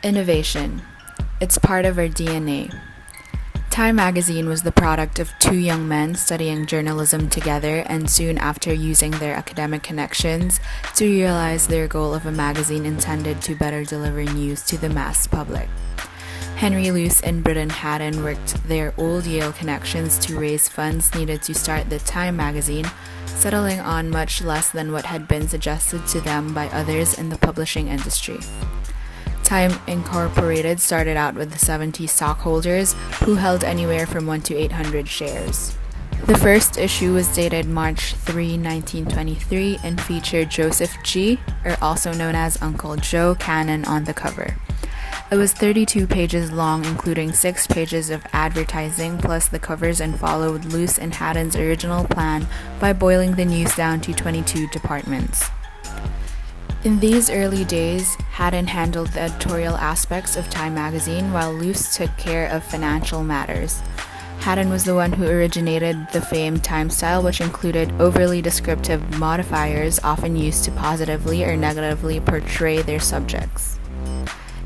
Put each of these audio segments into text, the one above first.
Innovation. It's part of our DNA. Time magazine was the product of two young men studying journalism together and soon after using their academic connections to realize their goal of a magazine intended to better deliver news to the mass public. Henry Luce and Intprin Haddon worked their old Yale connections to raise funds needed to start the Time magazine, settling on much less than what had been suggested to them by others in the publishing industry. Time Incorporated started out with 70 stockholders who held anywhere from 1 to 800 shares. The first issue was dated March 3, 1923 and featured Joseph G., or also known as Uncle Joe Cannon, on the cover. It was 32 pages long, including 6 pages of advertising plus the covers, and followed Luce and Haddon's original plan by boiling the news down to 22 departments. In these early days, Haddon handled the editorial aspects of Time magazine while Luce took care of financial matters. Haddon was the one who originated the famed Time style, which included overly descriptive modifiers often used to positively or negatively portray their subjects.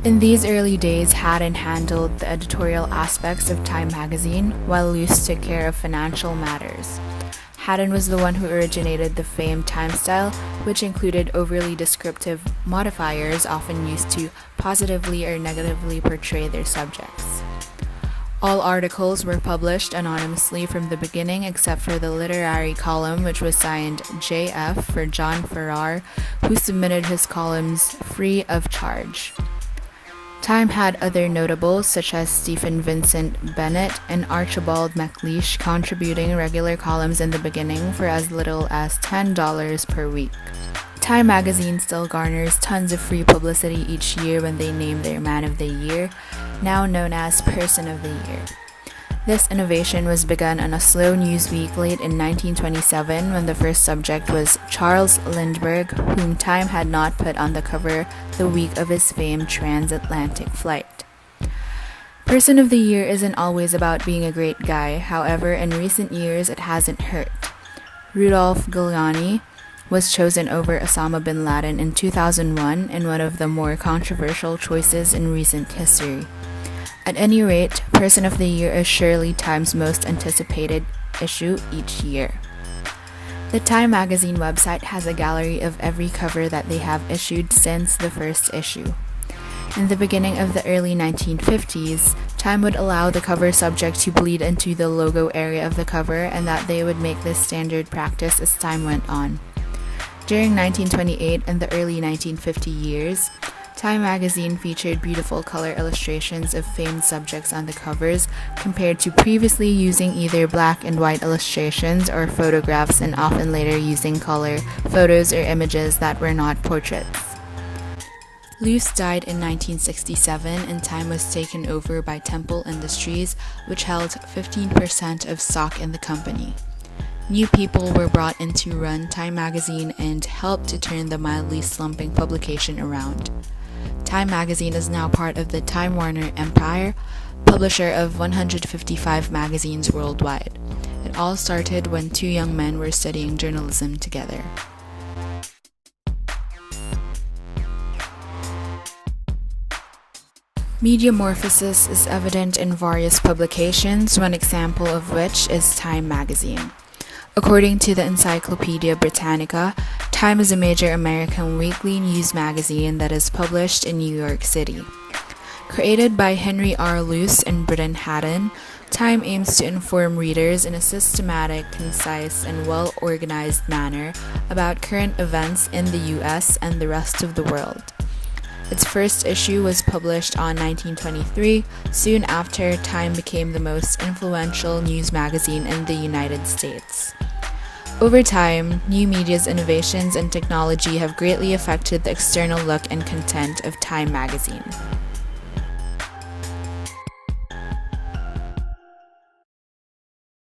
In these early days, Haddon handled the editorial aspects of Time magazine while Luce took care of financial matters. Haddon was the one who originated the famed Time style, which included overly descriptive modifiers often used to positively or negatively portray their subjects. All articles were published anonymously from the beginning except for the literary column, which was signed JF for John Farrar, who submitted his columns free of charge. Time had other notables such as Stephen Vincent Bennett and Archibald MacLeish contributing regular columns in the beginning for as little as $10 per week. Time magazine still garners tons of free publicity each year when they name their Man of the Year, now known as Person of the Year. This innovation was begun on a slow news week late in 1927 when the first subject was Charles Lindbergh, whom Time had not put on the cover the week of his famed transatlantic flight. Person of the Year isn't always about being a great guy, however, in recent years it hasn't hurt. Rudolph Giuliani was chosen over Osama bin Laden in 2001 in one of the more controversial choices in recent history. At any rate, Person of the Year is surely Time's most anticipated issue each year. The Time magazine website has a gallery of every cover that they have issued since the first issue. In the beginning of the early 1950s, Time would allow the cover subject to bleed into the logo area of the cover, and that they would make this standard practice as time went on. During 1928 and the early 1950 years, Time magazine featured beautiful color illustrations of famed subjects on the covers, compared to previously using either black and white illustrations or photographs, and often later using color photos or images that were not portraits. Luce died in 1967 and Time was taken over by Temple Industries, which held 15% of stock in the company. New people were brought in to run Time magazine and help to turn the mildly slumping publication around. Time magazine is now part of the Time Warner Empire, publisher of 155 magazines worldwide. It all started when two young men were studying journalism together. Mediamorphosis is evident in various publications, one example of which is Time magazine. According to the Encyclopedia Britannica, Time is a major American weekly news magazine that is published in New York City. Created by Henry R. Luce and Intprin Haddon, Time aims to inform readers in a systematic, concise, and well-organized manner about current events in the U.S. and the rest of the world. Its first issue was published on 1923, soon after Time became the most influential news magazine in the United States. Over time, new media's innovations and technology have greatly affected the external look and content of Time magazine.